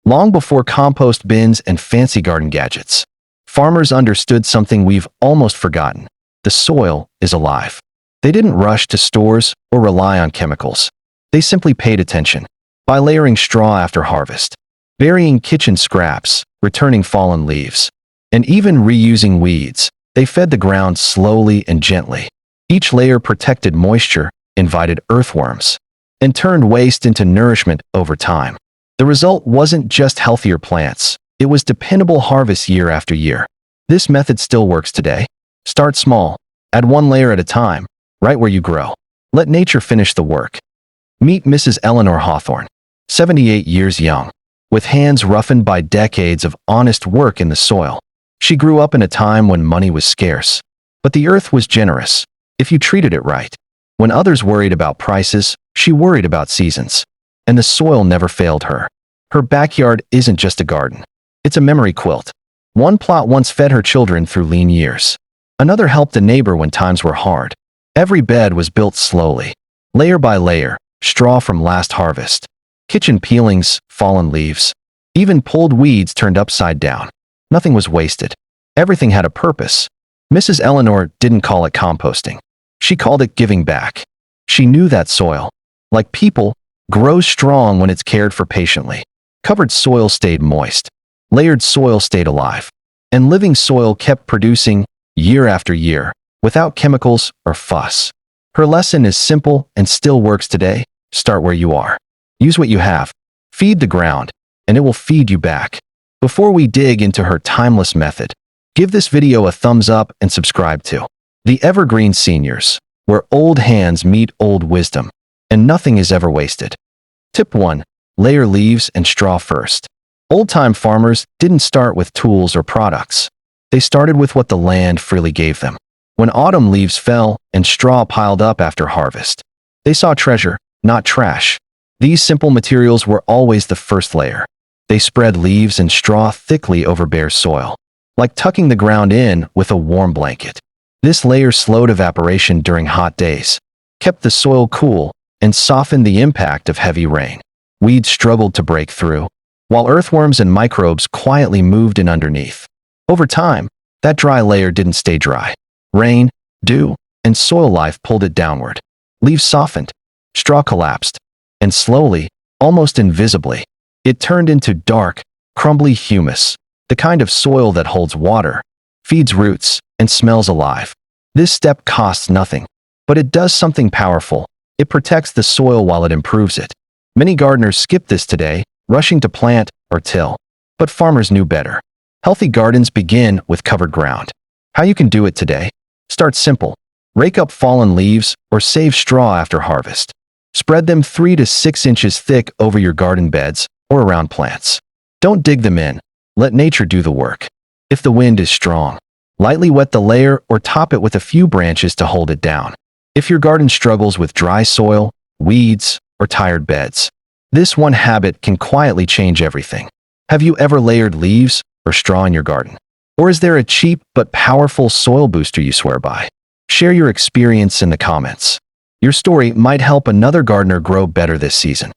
Long before compost bins and fancy garden gadgets, farmers understood something we've almost forgotten. The soil is alive. They didn't rush to stores or rely on chemicals. They simply paid attention. By layering straw after harvest, burying kitchen scraps, returning fallen leaves, and even reusing weeds, they fed the ground slowly and gently. Each layer protected moisture, invited earthworms, and turned waste into nourishment over time. The result wasn't just healthier plants. It was dependable harvests year after year. This method still works today. Start small. Add one layer at a time, right where you grow. Let nature finish the work. Meet Mrs. Eleanor Hawthorne, 78 years young, with hands roughened by decades of honest work in the soil. She grew up in a time when money was scarce, but the earth was generous if you treated it right. When others worried about prices, she worried about seasons, and the soil never failed her. Her backyard isn't just a garden. It's a memory quilt. One plot once fed her children through lean years. Another helped a neighbor when times were hard. Every bed was built slowly, layer by layer, straw from last harvest, kitchen peelings, fallen leaves, even pulled weeds turned upside down. Nothing was wasted. Everything had a purpose. Mrs. Eleanor didn't call it composting. She called it giving back. She knew that soil, like people, grows strong when it's cared for patiently. Covered soil stayed moist. Layered soil stayed alive. And living soil kept producing year after year, without chemicals or fuss. Her lesson is simple and still works today. Start where you are. Use what you have. Feed the ground, and it will feed you back. Before we dig into her timeless method, give this video a thumbs up and subscribe to the Evergreen Seniors, where old hands meet old wisdom, and nothing is ever wasted. Tip 1. Layer leaves and straw first. Old-time farmers didn't start with tools or products. They started with what the land freely gave them. When autumn leaves fell and straw piled up after harvest, they saw treasure, not trash. These simple materials were always the first layer. They spread leaves and straw thickly over bare soil, like tucking the ground in with a warm blanket. This layer slowed evaporation during hot days, kept the soil cool, and softened the impact of heavy rain. Weeds struggled to break through, while earthworms and microbes quietly moved in underneath. Over time, that dry layer didn't stay dry. Rain, dew, and soil life pulled it downward. Leaves softened, straw collapsed, and slowly, almost invisibly, it turned into dark, crumbly humus, the kind of soil that holds water, feeds roots, and smells alive. This step costs nothing, but it does something powerful. It protects the soil while it improves it. Many gardeners skip this today, rushing to plant or till. But farmers knew better. Healthy gardens begin with covered ground. How you can do it today? Start simple. Rake up fallen leaves or save straw after harvest. Spread them 3 to 6 inches thick over your garden beds or around plants. Don't dig them in. Let nature do the work. If the wind is strong, lightly wet the layer or top it with a few branches to hold it down. If your garden struggles with dry soil, weeds, or tired beds, this one habit can quietly change everything. Have you ever layered leaves or straw in your garden? Or is there a cheap but powerful soil booster you swear by? Share your experience in the comments. Your story might help another gardener grow better this season.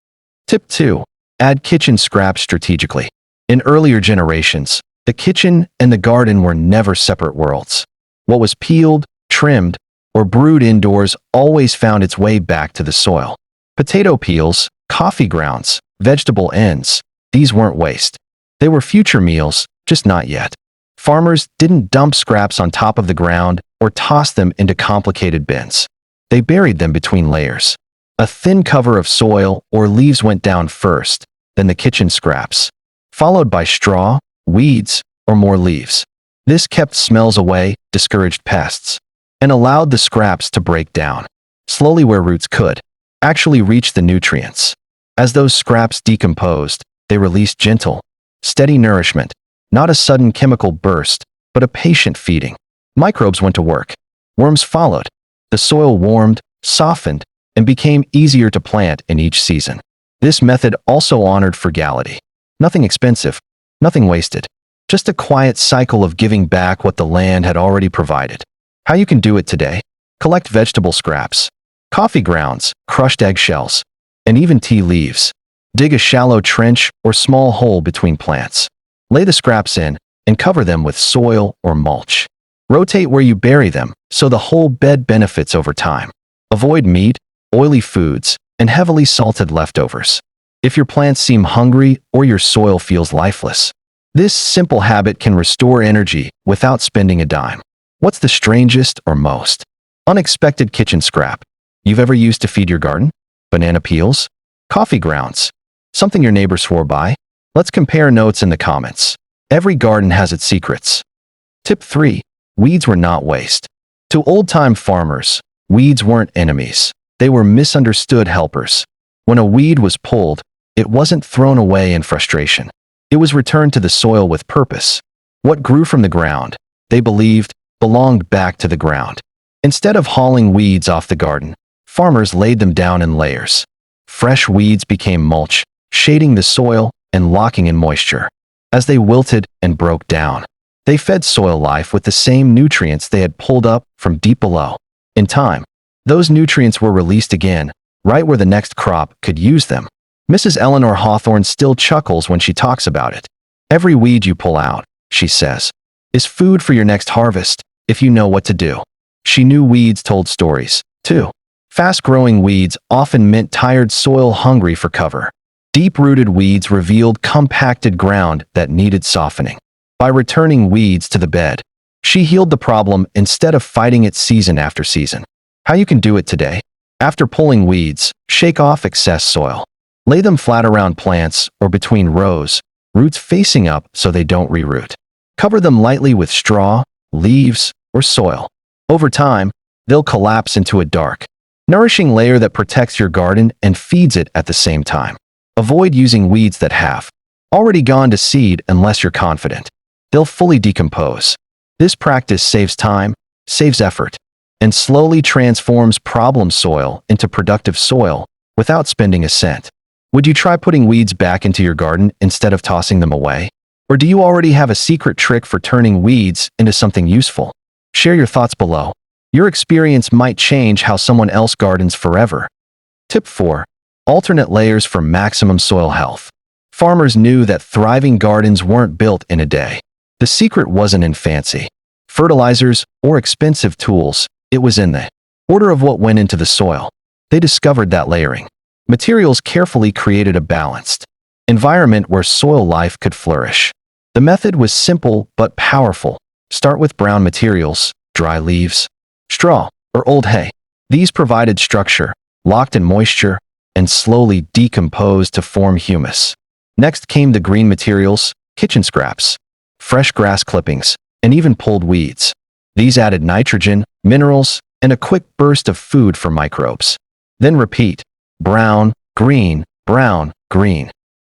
Tip 2. Add kitchen scraps strategically. In earlier generations, the kitchen and the garden were never separate worlds. What was peeled, trimmed, or brewed indoors always found its way back to the soil. Potato peels, coffee grounds, vegetable ends, these weren't waste. They were future meals, just not yet. Farmers didn't dump scraps on top of the ground or toss them into complicated bins. They buried them between layers. A thin cover of soil or leaves went down first, then the kitchen scraps, followed by straw, weeds, or more leaves. This kept smells away, discouraged pests, and allowed the scraps to break down, slowly where roots could actually reach the nutrients. As those scraps decomposed, they released gentle, steady nourishment, not a sudden chemical burst, but a patient feeding. Microbes went to work. Worms followed. The soil warmed, softened, and became easier to plant in each season. This method also honored frugality. Nothing expensive, nothing wasted. Just a quiet cycle of giving back what the land had already provided. How you can do it today? Collect vegetable scraps, coffee grounds, crushed eggshells, and even tea leaves. Dig a shallow trench or small hole between plants. Lay the scraps in and cover them with soil or mulch. Rotate where you bury them so the whole bed benefits over time. Avoid meat, oily foods, and heavily salted leftovers. If your plants seem hungry or your soil feels lifeless, this simple habit can restore energy without spending a dime. What's the strangest or most unexpected kitchen scrap you've ever used to feed your garden? Banana peels? Coffee grounds? Something your neighbor swore by? Let's compare notes in the comments. Every garden has its secrets. Tip 3. Weeds were not waste. To old-time farmers, weeds weren't enemies. They were misunderstood helpers. When a weed was pulled, it wasn't thrown away in frustration. It was returned to the soil with purpose. What grew from the ground, they believed, belonged back to the ground. Instead of hauling weeds off the garden, farmers laid them down in layers. Fresh weeds became mulch, shading the soil and locking in moisture. As they wilted and broke down, they fed soil life with the same nutrients they had pulled up from deep below. In time, those nutrients were released again, right where the next crop could use them. Mrs. Eleanor Hawthorne still chuckles when she talks about it. Every weed you pull out, she says, is food for your next harvest, if you know what to do. She knew weeds told stories, too. Fast-growing weeds often meant tired soil hungry for cover. Deep-rooted weeds revealed compacted ground that needed softening. By returning weeds to the bed, she healed the problem instead of fighting it season after season. How you can do it today? After pulling weeds, shake off excess soil. Lay them flat around plants or between rows, roots facing up so they don't reroot. Cover them lightly with straw, leaves, or soil. Over time, they'll collapse into a dark, nourishing layer that protects your garden and feeds it at the same time. Avoid using weeds that have already gone to seed unless you're confident they'll fully decompose. This practice saves time, saves effort, and slowly transforms problem soil into productive soil without spending a cent. Would you try putting weeds back into your garden instead of tossing them away? Or do you already have a secret trick for turning weeds into something useful? Share your thoughts below. Your experience might change how someone else gardens forever. Tip 4. Alternate layers for maximum soil health. Farmers knew that thriving gardens weren't built in a day. The secret wasn't in fancy fertilizers or expensive tools. It was in the order of what went into the soil. They discovered that layering materials carefully created a balanced environment where soil life could flourish. The method was simple but powerful. Start with brown materials, dry leaves, straw, or old hay. These provided structure, locked in moisture, and slowly decomposed to form humus. Next came the green materials, kitchen scraps, fresh grass clippings, and even pulled weeds. These added nitrogen, minerals, and a quick burst of food for microbes. Then repeat, brown, green,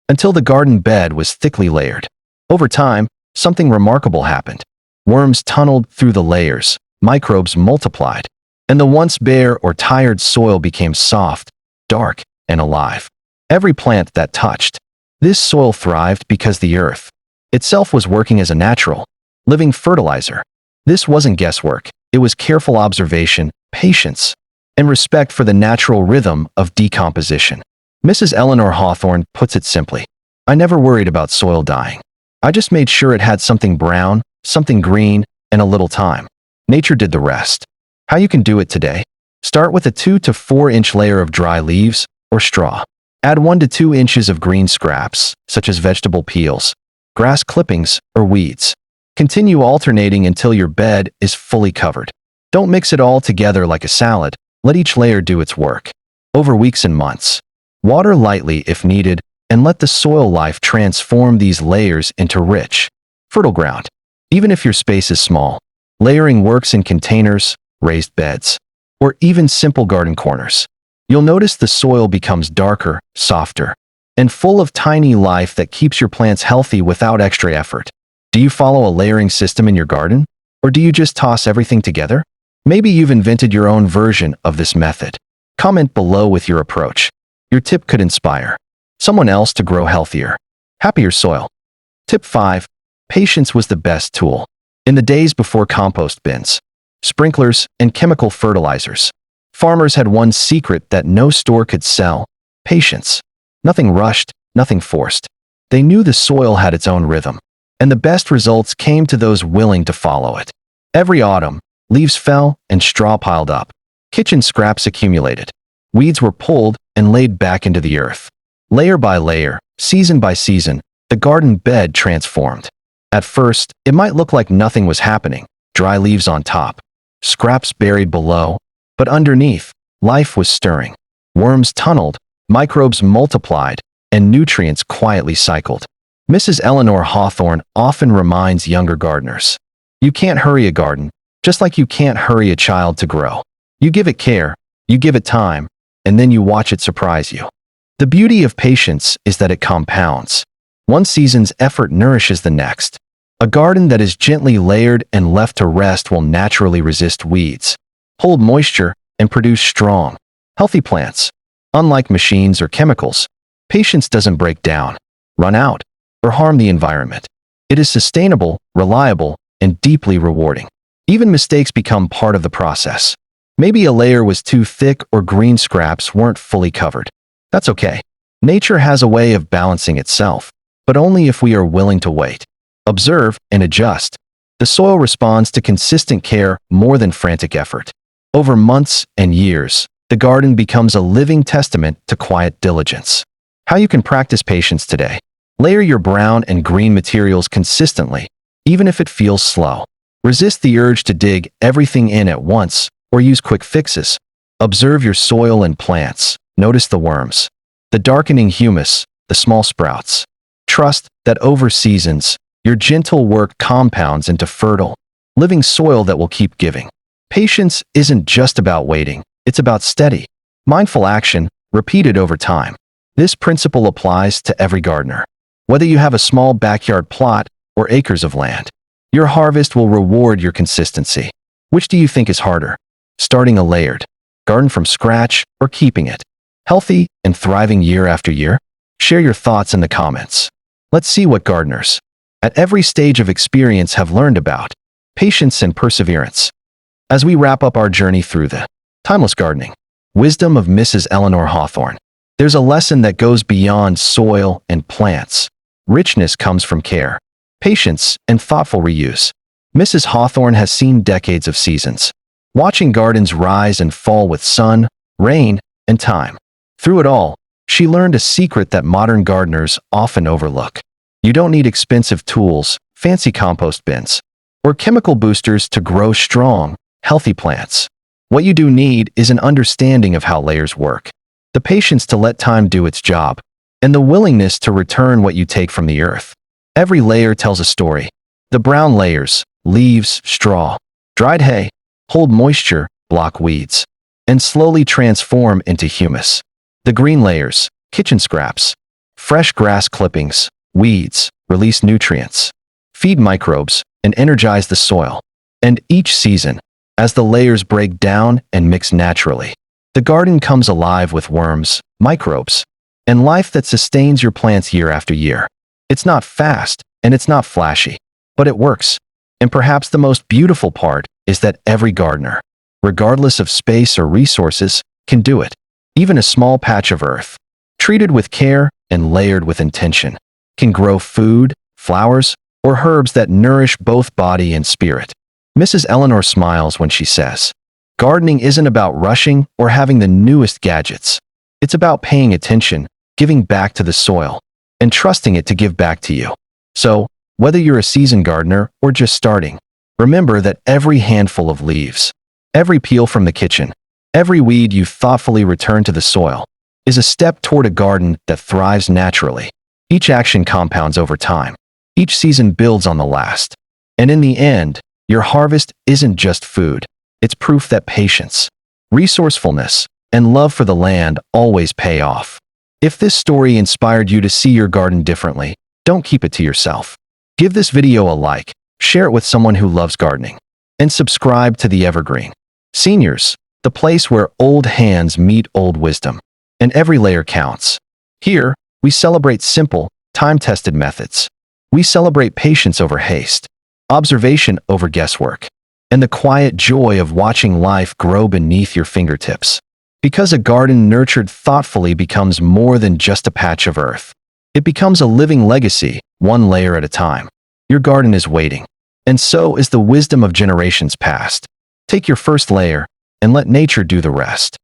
until the garden bed was thickly layered. Over time, something remarkable happened. Worms tunneled through the layers, microbes multiplied, and the once bare or tired soil became soft, dark, and alive. Every plant that touched this soil thrived because the earth itself was working as a natural, living fertilizer. This wasn't guesswork. It was careful observation, patience, and respect for the natural rhythm of decomposition. Mrs. Eleanor Hawthorne puts it simply, I never worried about soil dying. I just made sure it had something brown, something green, and a little time. Nature did the rest. How you can do it today? Start with a 2 to 4 inch layer of dry leaves or straw. Add 1 to 2 inches of green scraps, such as vegetable peels, grass clippings, or weeds. Continue alternating until your bed is fully covered. Don't mix it all together like a salad. Let each layer do its work. Over weeks and months, water lightly if needed, and let the soil life transform these layers into rich, fertile ground. Even if your space is small, layering works in containers, raised beds, or even simple garden corners. You'll notice the soil becomes darker, softer, and full of tiny life that keeps your plants healthy without extra effort. Do you follow a layering system in your garden? Or do you just toss everything together? Maybe you've invented your own version of this method. Comment below with your approach. Your tip could inspire someone else to grow healthier, happier soil. Tip 5. Patience was the best tool. In the days before compost bins, sprinklers, and chemical fertilizers, farmers had one secret that no store could sell: patience. Nothing rushed, nothing forced. They knew the soil had its own rhythm, and the best results came to those willing to follow it. Every autumn, leaves fell and straw piled up. Kitchen scraps accumulated. Weeds were pulled and laid back into the earth. Layer by layer, season by season, the garden bed transformed. At first, it might look like nothing was happening, dry leaves on top, scraps buried below, but underneath, life was stirring. Worms tunneled, microbes multiplied, and nutrients quietly cycled. Mrs. Eleanor Hawthorne often reminds younger gardeners, you can't hurry a garden, just like you can't hurry a child to grow. You give it care, you give it time, and then you watch it surprise you. The beauty of patience is that it compounds. One season's effort nourishes the next. A garden that is gently layered and left to rest will naturally resist weeds, hold moisture, and produce strong, healthy plants. Unlike machines or chemicals, patience doesn't break down, run out, or harm the environment. It is sustainable, reliable, and deeply rewarding. Even mistakes become part of the process. Maybe a layer was too thick or green scraps weren't fully covered. That's okay. Nature has a way of balancing itself, but only if we are willing to wait, observe, and adjust. The soil responds to consistent care more than frantic effort. Over months and years, the garden becomes a living testament to quiet diligence. How you can practice patience today. Layer your brown and green materials consistently, even if it feels slow. Resist the urge to dig everything in at once or use quick fixes. Observe your soil and plants. Notice the worms, the darkening humus, the small sprouts. Trust that over seasons, your gentle work compounds into fertile, living soil that will keep giving. Patience isn't just about waiting, it's about steady, mindful action repeated over time. This principle applies to every gardener. Whether you have a small backyard plot or acres of land, your harvest will reward your consistency. Which do you think is harder? Starting a layered garden from scratch or keeping it healthy and thriving year after year? Share your thoughts in the comments. Let's see what gardeners at every stage of experience have learned about patience and perseverance. As we wrap up our journey through the timeless gardening wisdom of Mrs. Eleanor Hawthorne, there's a lesson that goes beyond soil and plants. Richness comes from care, patience, and thoughtful reuse. Mrs. Hawthorne has seen decades of seasons, watching gardens rise and fall with sun, rain, and time. Through it all, she learned a secret that modern gardeners often overlook. You don't need expensive tools, fancy compost bins, or chemical boosters to grow strong, healthy plants. What you do need is an understanding of how layers work, the patience to let time do its job, and the willingness to return what you take from the earth. Every layer tells a story. The brown layers, leaves, straw, dried hay, hold moisture, block weeds, and slowly transform into humus. The green layers, kitchen scraps, fresh grass clippings, weeds, release nutrients, feed microbes, and energize the soil. And each season, as the layers break down and mix naturally, the garden comes alive with worms, microbes, and life that sustains your plants year after year. It's not fast, and it's not flashy, but it works. And perhaps the most beautiful part is that every gardener, regardless of space or resources, can do it. Even a small patch of earth, treated with care and layered with intention, can grow food, flowers, or herbs that nourish both body and spirit. Mrs. Eleanor smiles when she says, gardening isn't about rushing or having the newest gadgets. It's about paying attention, giving back to the soil, and trusting it to give back to you. So, whether you're a seasoned gardener or just starting, remember that every handful of leaves, every peel from the kitchen, every weed you thoughtfully return to the soil, is a step toward a garden that thrives naturally. Each action compounds over time. Each season builds on the last. And in the end, your harvest isn't just food. It's proof that patience, resourcefulness, and love for the land always pay off. If this story inspired you to see your garden differently, don't keep it to yourself. Give this video a like, share it with someone who loves gardening, and subscribe to the Evergreen. Seniors, the place where old hands meet old wisdom, and every layer counts. Here, we celebrate simple, time-tested methods. We celebrate patience over haste, observation over guesswork, and the quiet joy of watching life grow beneath your fingertips. Because a garden nurtured thoughtfully becomes more than just a patch of earth. It becomes a living legacy, one layer at a time. Your garden is waiting. And so is the wisdom of generations past. Take your first layer and let nature do the rest.